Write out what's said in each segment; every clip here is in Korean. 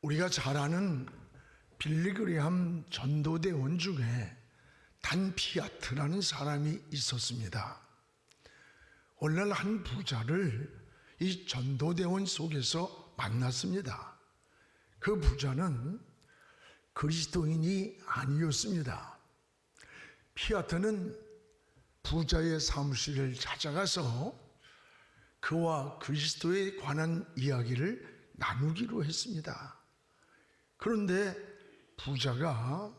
우리가 잘 아는 빌리그레함 전도대원 중에 단 피아트라는 사람이 있었습니다. 오늘날 한 부자를 이 전도대원 속에서 만났습니다. 그 부자는 그리스도인이 아니었습니다. 피아트는 부자의 사무실을 찾아가서 그와 그리스도에 관한 이야기를 나누기로 했습니다. 그런데 부자가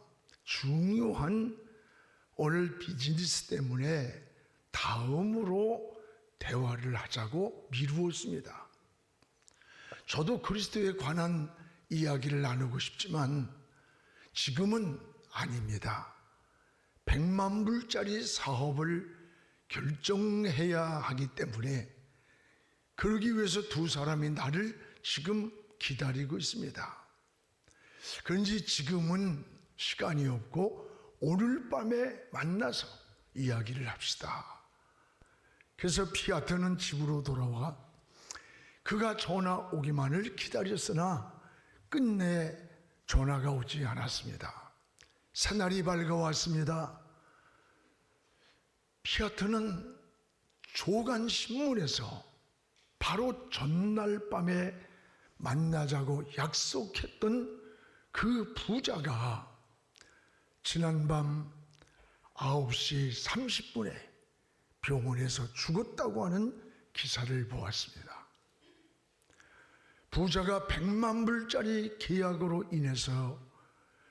중요한 오늘 비즈니스 때문에 다음으로 대화를 하자고 미루었습니다. 저도 그리스도에 관한 이야기를 나누고 싶지만 지금은 아닙니다. 100만 불짜리 사업을 결정해야 하기 때문에 그러기 위해서 두 사람이 나를 지금 기다리고 있습니다. 그런지 지금은 시간이 없고 오늘 밤에 만나서 이야기를 합시다. 그래서 피아트는 집으로 돌아와 그가 전화 오기만을 기다렸으나 끝내 전화가 오지 않았습니다. 새날이 밝아왔습니다. 피아트는 조간신문에서 바로 전날 밤에 만나자고 약속했던 그 부자가 지난밤 9시 30분에 병원에서 죽었다고 하는 기사를 보았습니다. 부자가 100만 불짜리 계약으로 인해서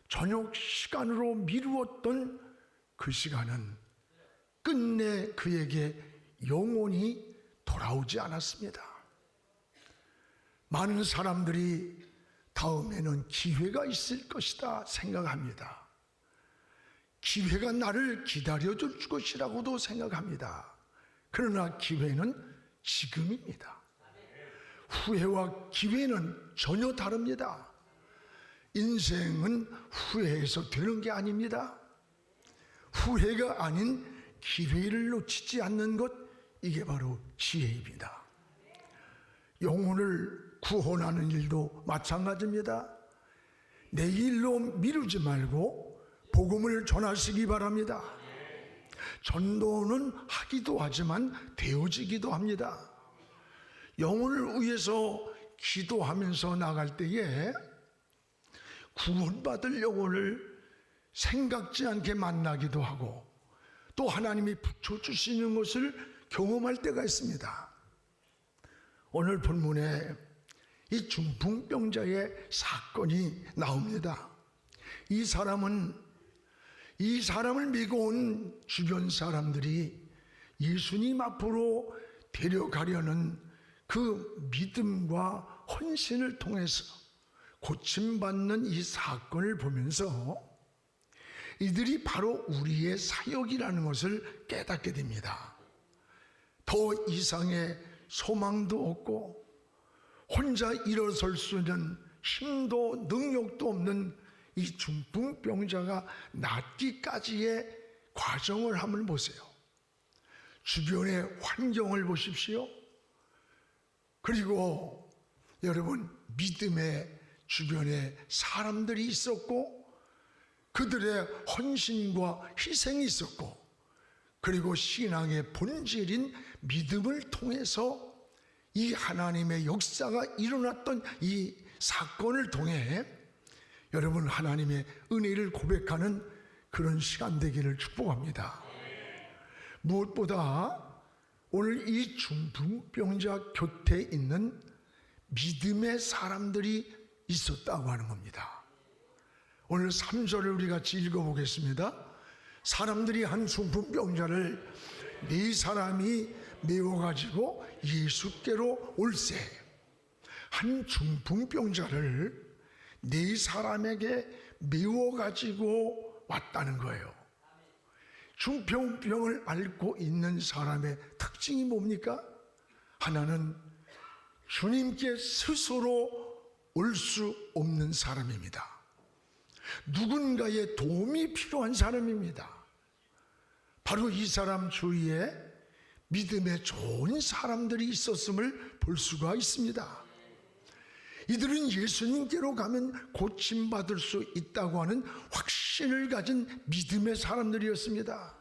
저녁 시간으로 미루었던 그 시간은 끝내 그에게 영원히 돌아오지 않았습니다. 많은 사람들이 다음에는 기회가 있을 것이다 생각합니다. 기회가 나를 기다려줄 것이라고도 생각합니다. 그러나 기회는 지금입니다. 후회와 기회는 전혀 다릅니다. 인생은 후회해서 되는 게 아닙니다. 후회가 아닌 기회를 놓치지 않는 것, 이게 바로 지혜입니다. 영혼을 구원하는 일도 마찬가지입니다. 내일로 미루지 말고 복음을 전하시기 바랍니다. 전도는 하기도 하지만 되어지기도 합니다. 영혼을 위해서 기도하면서 나갈 때에 구원받을 영혼을 생각지 않게 만나기도 하고 또 하나님이 붙여주시는 것을 경험할 때가 있습니다. 오늘 본문에 이 중풍병자의 사건이 나옵니다. 이 사람을 믿고 온 주변 사람들이 예수님 앞으로 데려가려는 그 믿음과 헌신을 통해서 고침받는 이 사건을 보면서 이들이 바로 우리의 사역이라는 것을 깨닫게 됩니다. 더 이상의 소망도 없고 혼자 일어설 수 있는 힘도 능력도 없는 이 중풍병자가 낫기까지의 과정을 한번 보세요. 주변의 환경을 보십시오. 그리고 여러분, 믿음의 주변에 사람들이 있었고 그들의 헌신과 희생이 있었고 그리고 신앙의 본질인 믿음을 통해서 이 하나님의 역사가 일어났던 이 사건을 통해 여러분 하나님의 은혜를 고백하는 그런 시간 되기를 축복합니다. 무엇보다 오늘 이 중풍병자 곁에 있는 믿음의 사람들이 있었다고 하는 겁니다. 오늘 3절을 우리 같이 읽어보겠습니다. 사람들이 한 중풍병자를 네 사람이 메워가지고 예수께로 올세. 한 중풍병자를 네 사람에게 메워가지고 왔다는 거예요. 중풍병을 앓고 있는 사람의 특징이 뭡니까? 하나는 주님께 스스로 올 수 없는 사람입니다. 누군가의 도움이 필요한 사람입니다. 바로 이 사람 주위에 믿음의 좋은 사람들이 있었음을 볼 수가 있습니다. 이들은 예수님께로 가면 고침받을 수 있다고 하는 확신을 가진 믿음의 사람들이었습니다.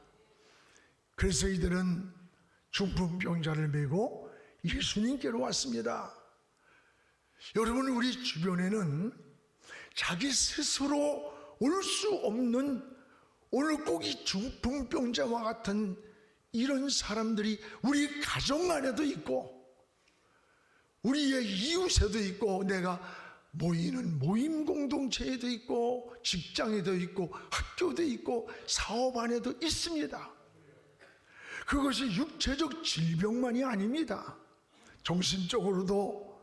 그래서 이들은 중풍병자를 메고 예수님께로 왔습니다. 여러분, 우리 주변에는 자기 스스로 올 수 없는, 오늘 꼭 이 중풍병자와 같은 이런 사람들이 우리 가정 안에도 있고 우리의 이웃에도 있고 내가 모이는 모임 공동체에도 있고 직장에도 있고 학교도 있고 사업 안에도 있습니다. 그것이 육체적 질병만이 아닙니다. 정신적으로도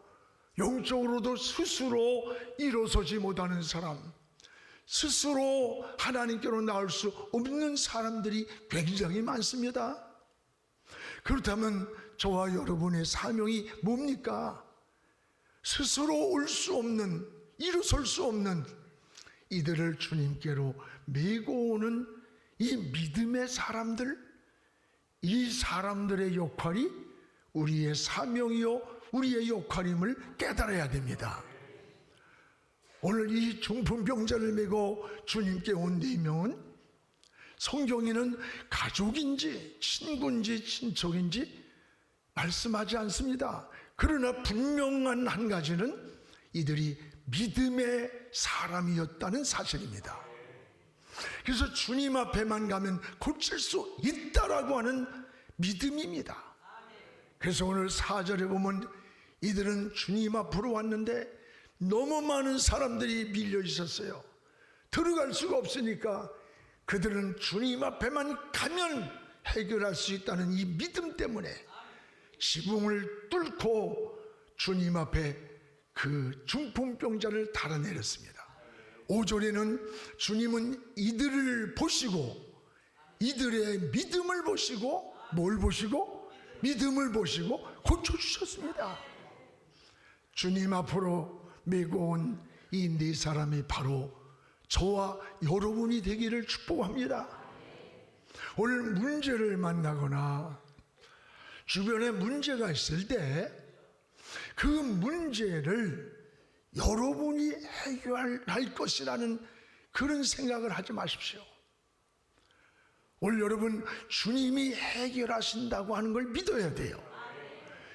영적으로도 스스로 일어서지 못하는 사람, 스스로 하나님께로 나올 수 없는 사람들이 굉장히 많습니다. 그렇다면 저와 여러분의 사명이 뭡니까? 스스로 올 수 없는, 일어설 수 없는 이들을 주님께로 메고 오는 이 믿음의 사람들, 이 사람들의 역할이 우리의 사명이요 우리의 역할임을 깨달아야 됩니다. 오늘 이 중풍병자를 메고 주님께 온 4명은 성경에는 가족인지 친구인지 친척인지 말씀하지 않습니다. 그러나 분명한 한 가지는 이들이 믿음의 사람이었다는 사실입니다. 그래서 주님 앞에만 가면 고칠 수 있다라고 하는 믿음입니다. 그래서 오늘 4절에 보면 이들은 주님 앞으로 왔는데 너무 많은 사람들이 밀려 있었어요. 들어갈 수가 없으니까 그들은 주님 앞에만 가면 해결할 수 있다는 이 믿음 때문에 지붕을 뚫고 주님 앞에 그 중풍병자를 달아내렸습니다. 5절에는 주님은 이들을 보시고 이들의 믿음을 보시고 뭘 보시고? 믿음을 보시고 고쳐주셨습니다. 주님 앞으로 메고 온 이 4사람이 바로 저와 여러분이 되기를 축복합니다. 오늘 문제를 만나거나 주변에 문제가 있을 때 그 문제를 여러분이 해결할 것이라는 그런 생각을 하지 마십시오. 오늘 여러분 주님이 해결하신다고 하는 걸 믿어야 돼요.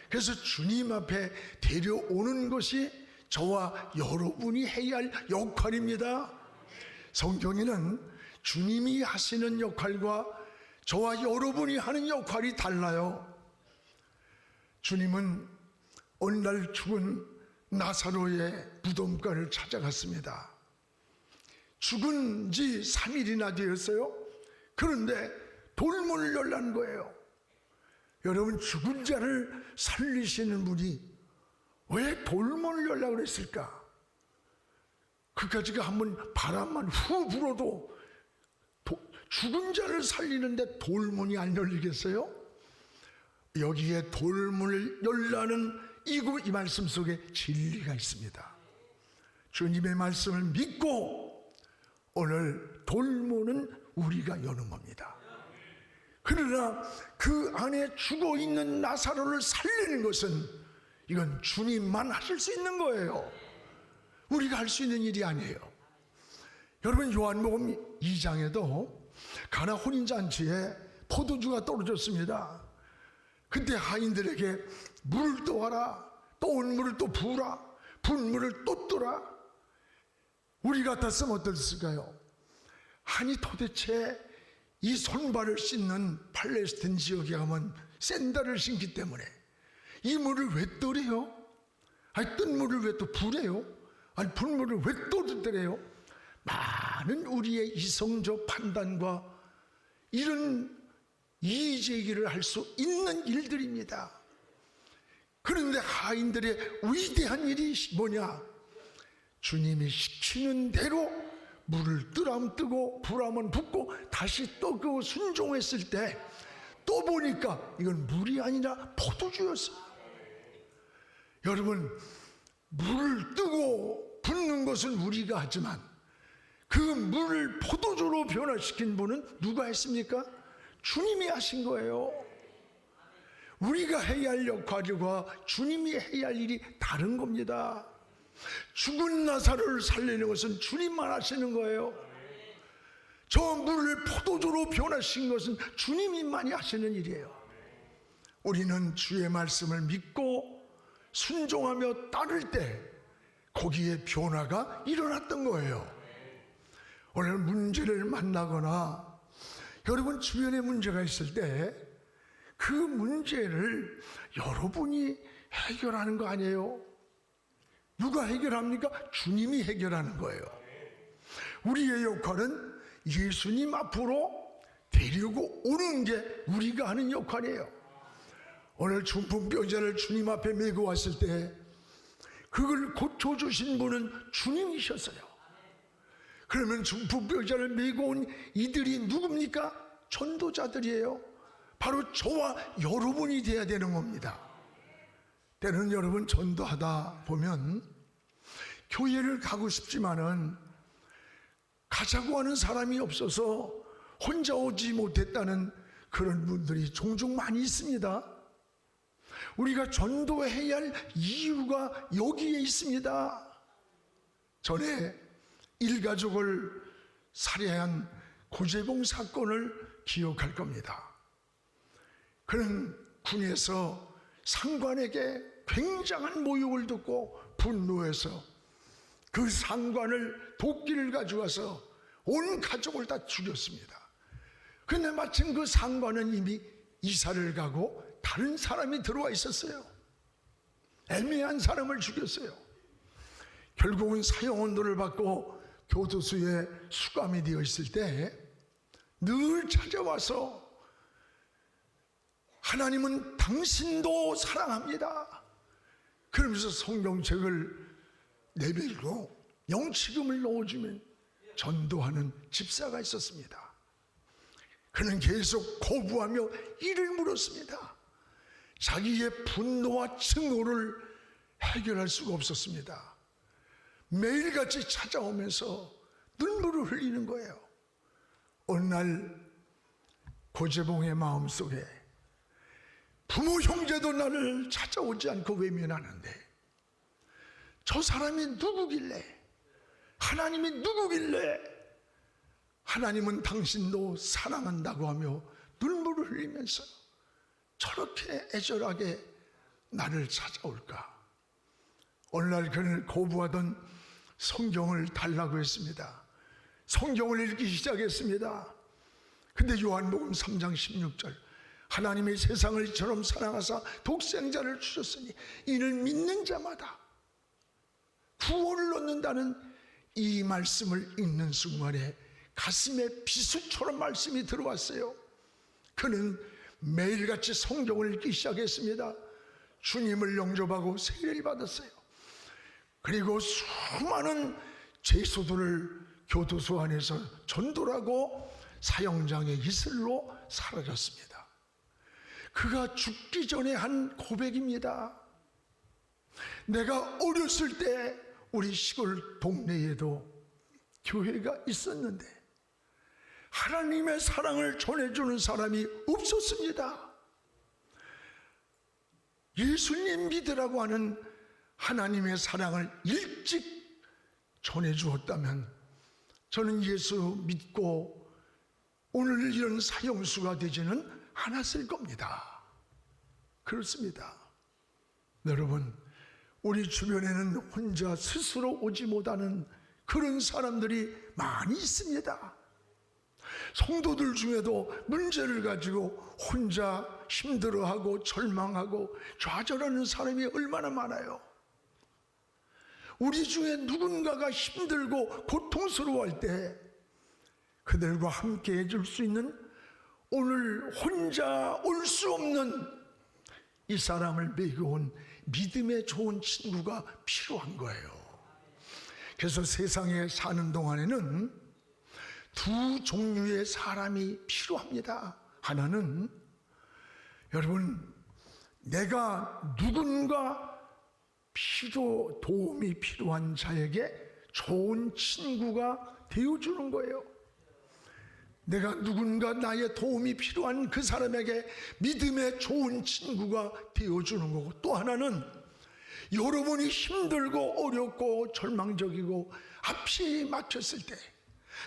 그래서 주님 앞에 데려오는 것이 저와 여러분이 해야 할 역할입니다. 성경에는 주님이 하시는 역할과 저와 여러분이 하는 역할이 달라요. 주님은 어느 날 죽은 나사로의 무덤가를 찾아갔습니다. 죽은 지 3일이나 되었어요. 그런데 돌문을 열라는 거예요. 여러분, 죽은 자를 살리시는 분이 왜 돌문을 열라고 그랬을까? 그까지가 한번 바람만 후 불어도 죽은 자를 살리는데 돌문이 안 열리겠어요? 여기에 돌문을 열라는 이 말씀 속에 진리가 있습니다. 주님의 말씀을 믿고 오늘 돌문은 우리가 여는 겁니다. 그러나 그 안에 죽어있는 나사로를 살리는 것은 이건 주님만 하실 수 있는 거예요. 우리가 할 수 있는 일이 아니에요. 여러분, 요한복음 2장에도 가나 혼인잔치에 포도주가 떨어졌습니다. 그때 하인들에게 물을 떠와라, 또 온 물을 또 부으라, 부은 물을 또 뜨라. 우리 같았으면 어땠을까요? 아니 도대체 이 손발을 씻는 팔레스틴 지역에 가면 샌들을 신기 때문에 이 물을 왜 떠래요? 아니 뜬 물을 왜 또 부래요? 아니 분 물을 왜 또 뜨래요? 많은 우리의 이성적 판단과 이런 이의제기를 할 수 있는 일들입니다. 그런데 하인들의 위대한 일이 뭐냐? 주님이 시키는 대로 물을 뜨라면 뜨고 불하면 붓고 다시 또 그 순종했을 때 또 보니까 이건 물이 아니라 포도주였어요. 여러분, 물을 뜨고 붓는 것은 우리가 하지만 그 물을 포도주로 변화시킨 분은 누가 했습니까? 주님이 하신 거예요. 우리가 해야 할 역할과 주님이 해야 할 일이 다른 겁니다. 죽은 나사로를 살리는 것은 주님만 하시는 거예요. 저 물을 포도주로 변화시킨 것은 주님만이 하시는 일이에요. 우리는 주의 말씀을 믿고 순종하며 따를 때 거기에 변화가 일어났던 거예요. 오늘 문제를 만나거나 여러분 주변에 문제가 있을 때 그 문제를 여러분이 해결하는 거 아니에요? 누가 해결합니까? 주님이 해결하는 거예요. 우리의 역할은 예수님 앞으로 데리고 오는 게 우리가 하는 역할이에요. 오늘 중풍병자를 주님 앞에 메고 왔을 때 그걸 고쳐주신 분은 주님이셨어요. 그러면 중풍병자를 메고 온 이들이 누굽니까? 전도자들이에요. 바로 저와 여러분이 돼야 되는 겁니다. 때는 여러분 전도하다 보면 교회를 가고 싶지만은 가자고 하는 사람이 없어서 혼자 오지 못했다는 그런 분들이 종종 많이 있습니다. 우리가 전도해야 할 이유가 여기에 있습니다. 전에 일가족을 살해한 고재봉 사건을 기억할 겁니다. 그는 군에서 상관에게 굉장한 모욕을 듣고 분노해서 그 상관을 도끼를 가져와서 온 가족을 다 죽였습니다. 그런데 마침 그 상관은 이미 이사를 가고 다른 사람이 들어와 있었어요. 애매한 사람을 죽였어요. 결국은 사형언도를 받고 교도소에 수감이 되어 있을 때 늘 찾아와서 하나님은 당신도 사랑합니다. 그러면서 성경책을 내밀고 영치금을 넣어주면 전도하는 집사가 있었습니다. 그는 계속 거부하며 이를 물었습니다. 자기의 분노와 증오를 해결할 수가 없었습니다. 매일같이 찾아오면서 눈물을 흘리는 거예요. 어느 날 고재봉의 마음속에 부모 형제도 나를 찾아오지 않고 외면하는데 저 사람이 누구길래, 하나님이 누구길래 하나님은 당신도 사랑한다고 하며 눈물을 흘리면서 저렇게 애절하게 나를 찾아올까? 어느 날 그를 거부하던 성경을 달라고 했습니다. 성경을 읽기 시작했습니다. 근데 요한복음 3장 16절 하나님이 세상을 이처럼 사랑하사 독생자를 주셨으니 이를 믿는 자마다 구원을 얻는다는 이 말씀을 읽는 순간에 가슴에 비수처럼 말씀이 들어왔어요. 그는 매일같이 성경을 읽기 시작했습니다. 주님을 영접하고 세례를 받았어요. 그리고 수많은 죄수들을 교도소 안에서 전도를 하고 사형장의 이슬로 사라졌습니다. 그가 죽기 전에 한 고백입니다. 내가 어렸을 때 우리 시골 동네에도 교회가 있었는데 하나님의 사랑을 전해주는 사람이 없었습니다. 예수님 믿으라고 하는 하나님의 사랑을 일찍 전해주었다면 저는 예수 믿고 오늘 이런 사형수가 되지는 않았을 겁니다. 그렇습니다. 여러분, 우리 주변에는 혼자 스스로 오지 못하는 그런 사람들이 많이 있습니다. 성도들 중에도 문제를 가지고 혼자 힘들어하고 절망하고 좌절하는 사람이 얼마나 많아요. 우리 중에 누군가가 힘들고 고통스러워할 때 그들과 함께 해줄 수 있는 오늘 혼자 올 수 없는 이 사람을 메겨온 믿음의 좋은 친구가 필요한 거예요. 그래서 세상에 사는 동안에는 두 종류의 사람이 필요합니다. 하나는 여러분 내가 누군가 도움이 필요한 자에게 좋은 친구가 되어주는 거예요. 내가 누군가 나의 도움이 필요한 그 사람에게 믿음의 좋은 친구가 되어주는 거고, 또 하나는 여러분이 힘들고 어렵고 절망적이고 앞이 막혔을 때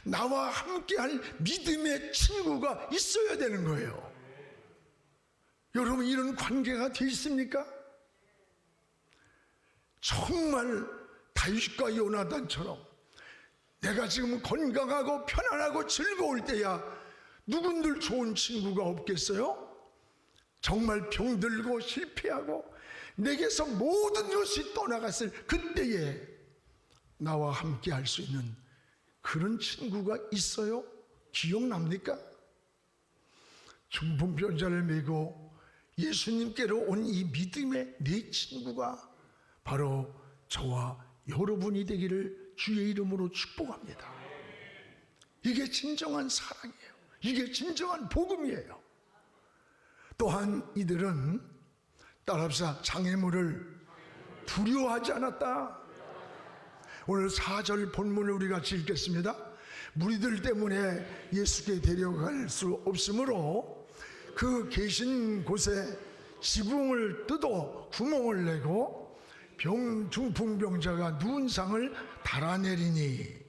나와 함께할 믿음의 친구가 있어야 되는 거예요. 여러분, 이런 관계가 돼 있습니까? 정말 다윗과 요나단처럼 내가 지금 건강하고 편안하고 즐거울 때야 누군들 좋은 친구가 없겠어요? 정말 병들고 실패하고 내게서 모든 것이 떠나갔을 그때에 나와 함께 할 수 있는 그런 친구가 있어요? 기억납니까? 중풍병자를 메고 예수님께로 온 이 믿음의 내 친구가 바로 저와 여러분이 되기를 주의 이름으로 축복합니다. 이게 진정한 사랑이에요. 이게 진정한 복음이에요. 또한 이들은 따라합시다. 장애물을 두려워하지 않았다. 오늘 4절 본문을 우리 같이 읽겠습니다. 무리들 때문에 예수께 데려갈 수 없으므로 그 계신 곳에 지붕을 뜯어 구멍을 내고 중풍병자가 누운 상을 달아내리니,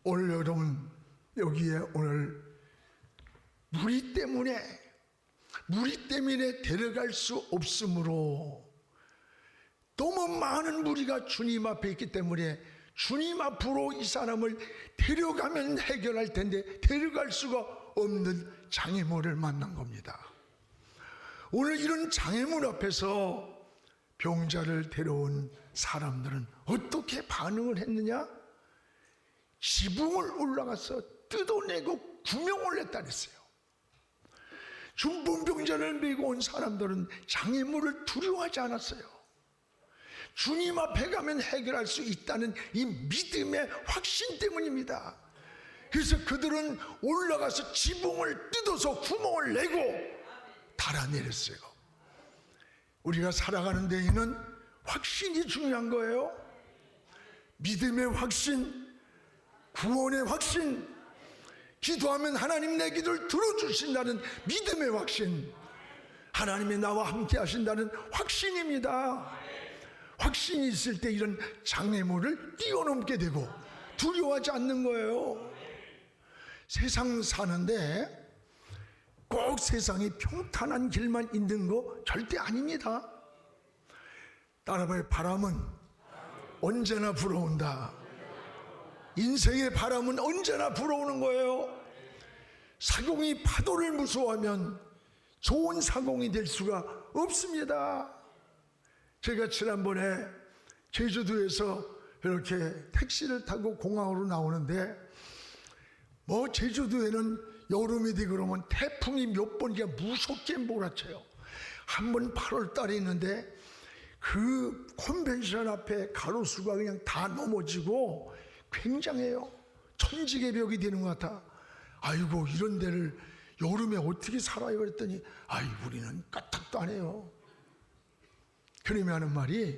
오늘 여러분 여기에 오늘 무리 때문에 데려갈 수 없으므로, 너무 많은 무리가 주님 앞에 있기 때문에 주님 앞으로 이 사람을 데려가면 해결할 텐데 데려갈 수가 없는 장애물을 만난 겁니다. 오늘 이런 장애물 앞에서 병자를 데려온 사람들은 어떻게 반응을 했느냐? 지붕을 올라가서 뜯어내고 구멍을 냈다 그랬어요. 중풍병자를 메고 온 사람들은 장애물을 두려워하지 않았어요. 주님 앞에 가면 해결할 수 있다는 이 믿음의 확신 때문입니다. 그래서 그들은 올라가서 지붕을 뜯어서 구멍을 내고 달아내렸어요. 우리가 살아가는 데에는 확신이 중요한 거예요. 믿음의 확신, 구원의 확신, 기도하면 하나님 내 기도를 들어주신다는 믿음의 확신, 하나님이 나와 함께 하신다는 확신입니다. 확신이 있을 때 이런 장애물을 뛰어넘게 되고 두려워하지 않는 거예요. 세상 사는데 꼭 세상이 평탄한 길만 있는 거 절대 아닙니다. 따라봐요. 바람은 언제나 불어온다. 인생의 바람은 언제나 불어오는 거예요. 사공이 파도를 무서워하면 좋은 사공이 될 수가 없습니다. 제가 지난번에 제주도에서 이렇게 택시를 타고 공항으로 나오는데, 제주도에는 여름이 되고 그러면 태풍이 몇 번 무섭게 몰아쳐요. 한 번 8월 달에 있는데 그 컨벤션 앞에 가로수가 그냥 다 넘어지고 굉장해요. 천지개벽이 되는 것 같아. 아이고, 이런 데를 여름에 어떻게 살아요? 그랬더니 우리는 까딱도 안 해요. 그러면 하는 말이,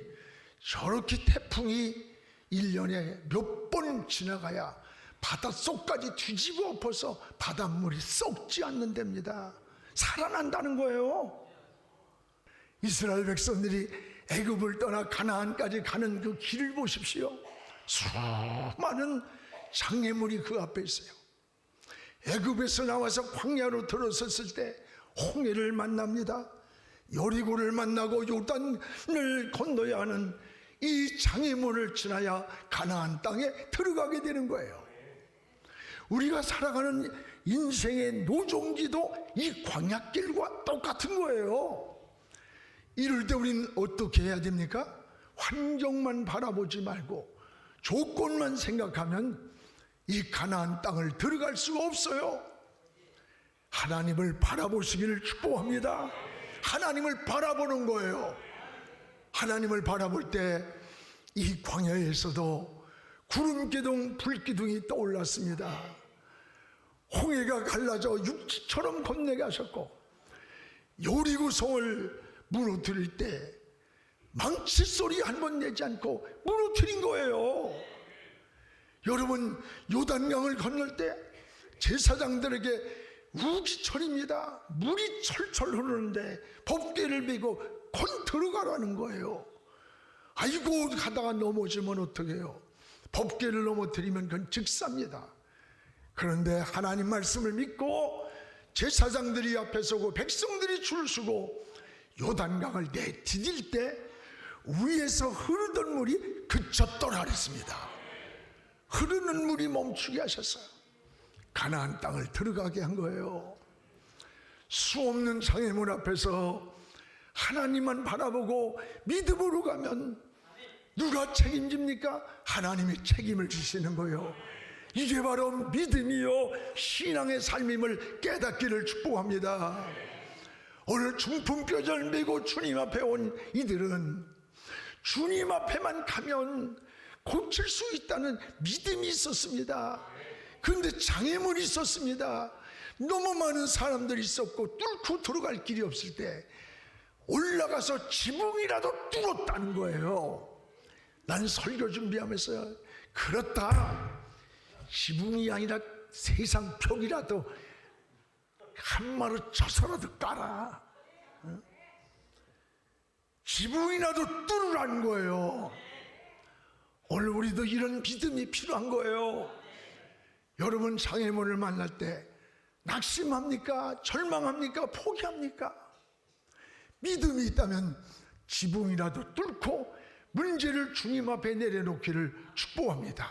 저렇게 태풍이 1년에 몇 번 지나가야 바닷속까지 뒤집어 엎어서 바닷물이 썩지 않는 데입니다. 살아난다는 거예요. 이스라엘 백성들이 애굽을 떠나 가나안까지 가는 그 길을 보십시오. 수많은 장애물이 그 앞에 있어요. 애굽에서 나와서 광야로 들어섰을 때 홍해를 만납니다. 여리고를 만나고 요단을 건너야 하는 이 장애물을 지나야 가나안 땅에 들어가게 되는 거예요. 우리가 살아가는 인생의 노종기도 이 광야길과 똑같은 거예요. 이럴 때 우리는 어떻게 해야 됩니까? 환경만 바라보지 말고 조건만 생각하면 이 가나안 땅을 들어갈 수가 없어요. 하나님을 바라보시기를 축복합니다. 하나님을 바라보는 거예요. 하나님을 바라볼 때 이 광야에서도 구름기둥 불기둥이 떠올랐습니다. 홍해가 갈라져 육지처럼 건너게 하셨고, 여리고성을 무너뜨릴 때 망치 소리 한 번 내지 않고 무너뜨린 거예요. 여러분, 요단강을 건널 때 제사장들에게 우기철입니다. 물이 철철 흐르는데 법궤를 메고 건 들어가라는 거예요. 아이고 가다가 넘어지면 어떡해요? 법궤를 넘어뜨리면 그건 즉사입니다. 그런데 하나님 말씀을 믿고 제사장들이 앞에 서고 백성들이 줄 서고 요단강을 내디딜 때 위에서 흐르던 물이 그쳤더라 그랬습니다. 흐르는 물이 멈추게 하셨어요. 가나안 땅을 들어가게 한 거예요. 수없는 장애물 앞에서 하나님만 바라보고 믿음으로 가면 누가 책임집니까? 하나님이 책임을 지시는 거예요. 이게 바로 믿음이요 신앙의 삶임을 깨닫기를 축복합니다. 오늘 중풍뼈를 메고 주님 앞에 온 이들은 주님 앞에만 가면 고칠 수 있다는 믿음이 있었습니다. 그런데 장애물이 있었습니다. 너무 많은 사람들이 있었고 뚫고 들어갈 길이 없을 때 올라가서 지붕이라도 뚫었다는 거예요. 난 설교 준비하면서 그렇다, 지붕이 아니라 세상 벽이라도 한마로 쳐서라도 깔아, 지붕이라도 뚫으라는 거예요. 오늘 우리도 이런 믿음이 필요한 거예요. 여러분 장애물을 만날 때 낙심합니까? 절망합니까? 포기합니까? 믿음이 있다면 지붕이라도 뚫고 문제를 주님 앞에 내려놓기를 축복합니다.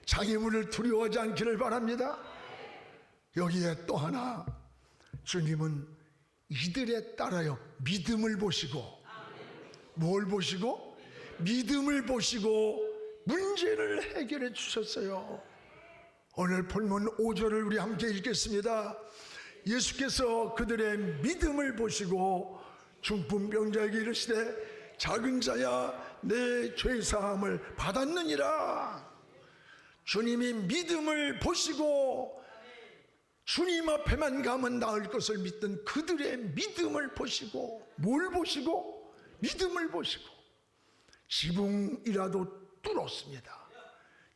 장애물을 두려워하지 않기를 바랍니다. 여기에 또 하나, 주님은 이들에 따라요 믿음을 보시고, 뭘 보시고? 믿음을 보시고 문제를 해결해 주셨어요. 오늘 본문 5절을 우리 함께 읽겠습니다. 예수께서 그들의 믿음을 보시고 중풍병자에게 이르시되 작은 자야 내 죄사함을 받았느니라. 주님이 믿음을 보시고 주님 앞에만 가면 나을 것을 믿던 그들의 믿음을 보시고, 뭘 보시고? 믿음을 보시고 지붕이라도 뚫었습니다.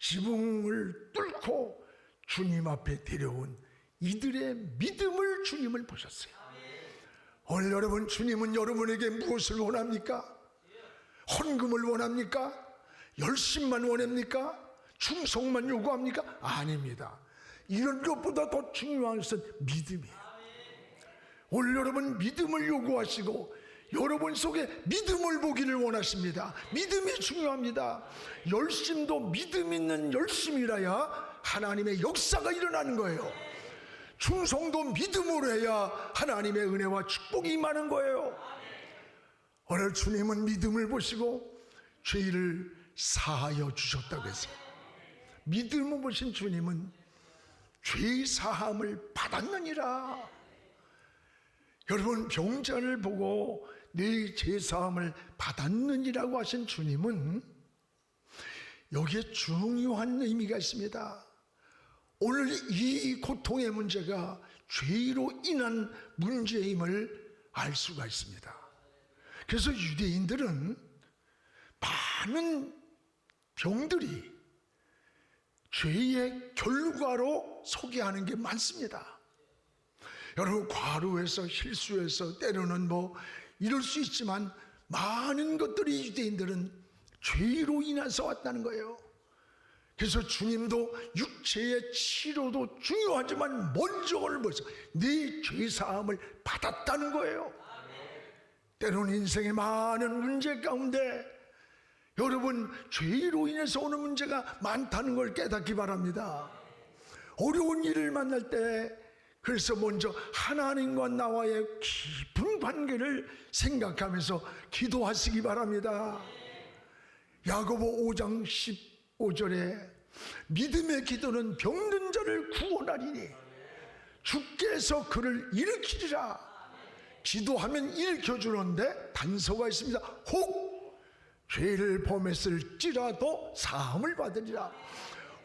지붕을 뚫고 주님 앞에 데려온 이들의 믿음을 주님을 보셨어요. 오늘 여러분, 주님은 여러분에게 무엇을 원합니까? 헌금을 원합니까? 열심만 원합니까? 충성만 요구합니까? 아닙니다. 이런 것보다 더 중요한 것은 믿음이에요. 오늘 여러분 믿음을 요구하시고 여러분 속에 믿음을 보기를 원하십니다. 믿음이 중요합니다. 열심도 믿음 있는 열심이라야 하나님의 역사가 일어나는 거예요. 충성도 믿음으로 해야 하나님의 은혜와 축복이 임하는 거예요. 오늘 주님은 믿음을 보시고 죄를 사하여 주셨다고 했어요. 믿음을 보신 주님은 죄 사함을 받았느니라. 여러분 병자를 보고 내 죄 사함을 받았느니라고 하신 주님은 여기에 중요한 의미가 있습니다. 오늘 이 고통의 문제가 죄로 인한 문제임을 알 수가 있습니다. 그래서 유대인들은 많은 병들이 죄의 결과로 소개하는 게 많습니다. 여러분 과로해서 실수해서 때로는 이럴 수 있지만 많은 것들이 유대인들은 죄로 인해서 왔다는 거예요. 그래서 주님도 육체의 치료도 중요하지만 먼저 오늘 벌써 네 죄사함을 받았다는 거예요. 때로는 인생의 많은 문제 가운데 여러분 죄로 인해서 오는 문제가 많다는 걸 깨닫기 바랍니다. 어려운 일을 만날 때 그래서 먼저 하나님과 나와의 깊은 관계를 생각하면서 기도하시기 바랍니다. 야고보 5장 15절에 믿음의 기도는 병든 자를 구원하리니 주께서 그를 일으키리라. 기도하면 일으켜주는데 단서가 있습니다. 혹 죄를 범했을지라도 사함을 받으리라.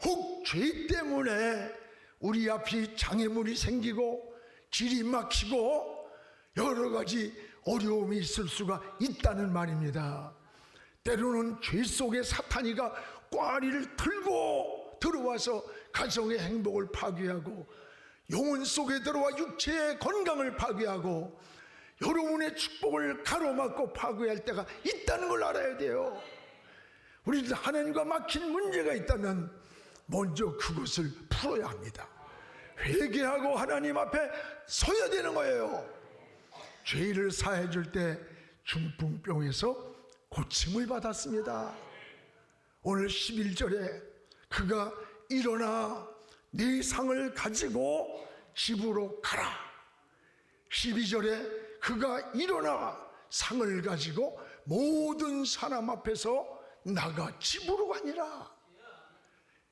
혹 죄 때문에 우리 앞이 장애물이 생기고 길이 막히고 여러 가지 어려움이 있을 수가 있다는 말입니다. 때로는 죄 속에 사탄이가 꽈리를 들고 들어와서 가정의 행복을 파괴하고 영혼 속에 들어와 육체의 건강을 파괴하고 여러분의 축복을 가로막고 파괴할 때가 있다는 걸 알아야 돼요. 우리는 하나님과 막힌 문제가 있다면 먼저 그것을 풀어야 합니다. 회개하고 하나님 앞에 서야 되는 거예요. 죄를 사해 줄 때 중풍병에서 고침을 받았습니다. 오늘 11절에 그가 일어나 네 상을 가지고 집으로 가라. 12절에 그가 일어나 상을 가지고 모든 사람 앞에서 나가 집으로 가니라.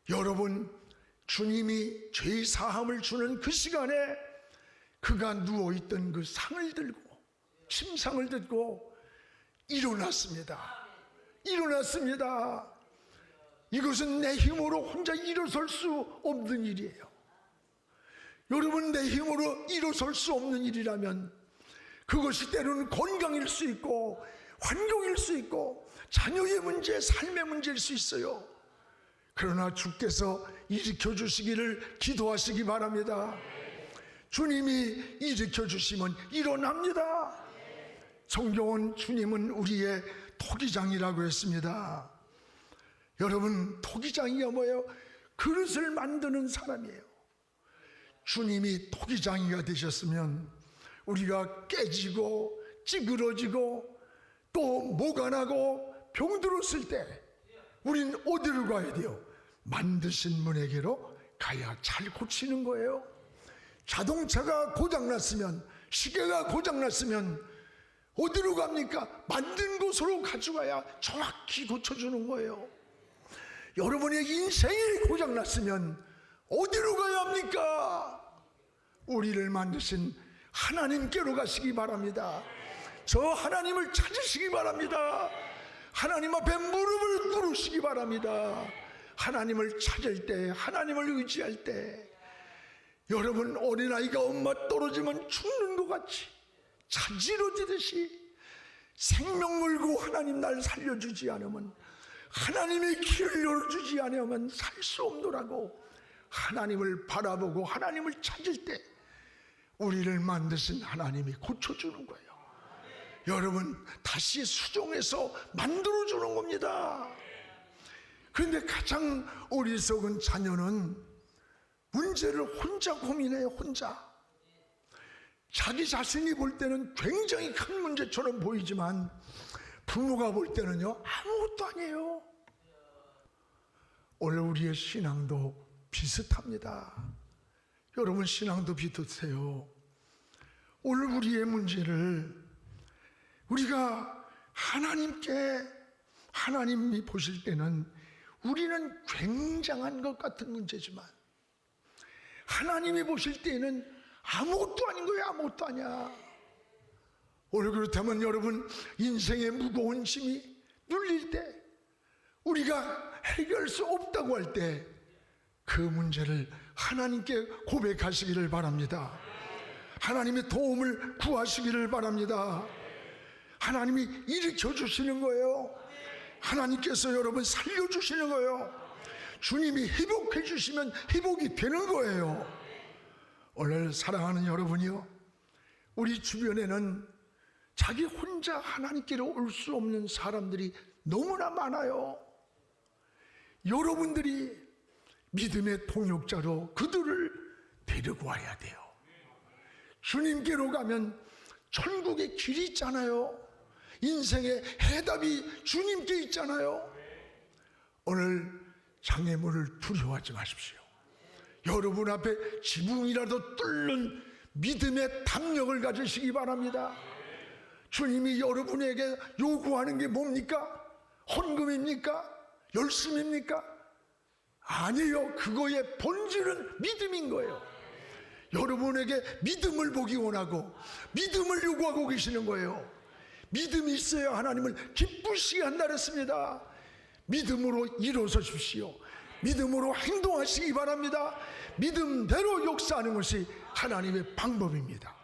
여러분, 주님이 죄 사함을 주는 그 시간에 그가 누워있던 그 상을 들고 침상을 들고 일어났습니다. 이것은 내 힘으로 혼자 일어설 수 없는 일이에요. 여러분, 내 힘으로 일어설 수 없는 일이라면 그것이 때로는 건강일 수 있고 환경일 수 있고 자녀의 문제, 삶의 문제일 수 있어요. 그러나 주께서 일으켜 주시기를 기도하시기 바랍니다. 주님이 일으켜 주시면 일어납니다. 성경은 주님은 우리의 토기장이라고 했습니다. 여러분, 토기장이가 뭐예요? 그릇을 만드는 사람이에요. 주님이 토기장이가 되셨으면 우리가 깨지고 찌그러지고 또 모가 나고 병들었을 때 우린 어디로 가야 돼요? 만드신 분에게로 가야 잘 고치는 거예요. 자동차가 고장났으면, 시계가 고장났으면 어디로 갑니까? 만든 곳으로 가져가야 정확히 고쳐주는 거예요. 여러분의 인생이 고장났으면 어디로 가야 합니까? 우리를 만드신 하나님께로 가시기 바랍니다. 저 하나님을 찾으시기 바랍니다. 하나님 앞에 무릎을 꿇으시기 바랍니다. 하나님을 찾을 때, 하나님을 의지할 때, 여러분, 어린아이가 엄마 떨어지면 죽는 것 같이 자지러지듯이 생명 걸고 하나님 날 살려주지 않으면, 하나님의 길을 열어주지 않으면 살 수 없노라고 하나님을 바라보고 하나님을 찾을 때 우리를 만드신 하나님이 고쳐주는 거예요. 여러분, 다시 수정해서 만들어주는 겁니다. 그런데 가장 어리석은 자녀는 문제를 혼자 고민해요. 혼자. 자기 자신이 볼 때는 굉장히 큰 문제처럼 보이지만 부모가 볼 때는요, 아무것도 아니에요. 오늘 우리의 신앙도 비슷합니다. 여러분, 신앙도 비슷해요. 오늘 우리의 문제를 우리가 하나님이 보실 때는 우리는 굉장한 것 같은 문제지만 하나님이 보실 때는 아무것도 아닌 거예요. 아무것도 아니야. 오늘 그렇다면 여러분, 인생의 무거운 짐이 눌릴 때, 우리가 해결할 수 없다고 할 때 그 문제를 하나님께 고백하시기를 바랍니다. 하나님의 도움을 구하시기를 바랍니다. 하나님이 일으켜 주시는 거예요. 하나님께서 여러분 살려주시는 거예요. 주님이 회복해 주시면 회복이 되는 거예요. 오늘 사랑하는 여러분이요, 우리 주변에는 자기 혼자 하나님께로 올 수 없는 사람들이 너무나 많아요. 여러분들이 믿음의 동역자로 그들을 데리고 와야 돼요. 주님께로 가면 천국의 길이 있잖아요. 인생의 해답이 주님께 있잖아요. 오늘 장애물을 두려워하지 마십시오. 여러분 앞에 지붕이라도 뚫는 믿음의 담력을 가지시기 바랍니다. 주님이 여러분에게 요구하는 게 뭡니까? 헌금입니까? 열심입니까? 아니요. 그거의 본질은 믿음인 거예요. 여러분에게 믿음을 보기 원하고 믿음을 요구하고 계시는 거예요. 믿음이 있어야 하나님을 기쁘시게 한다 그랬습니다. 믿음으로 일어서십시오. 믿음으로 행동하시기 바랍니다. 믿음대로 역사하는 것이 하나님의 방법입니다.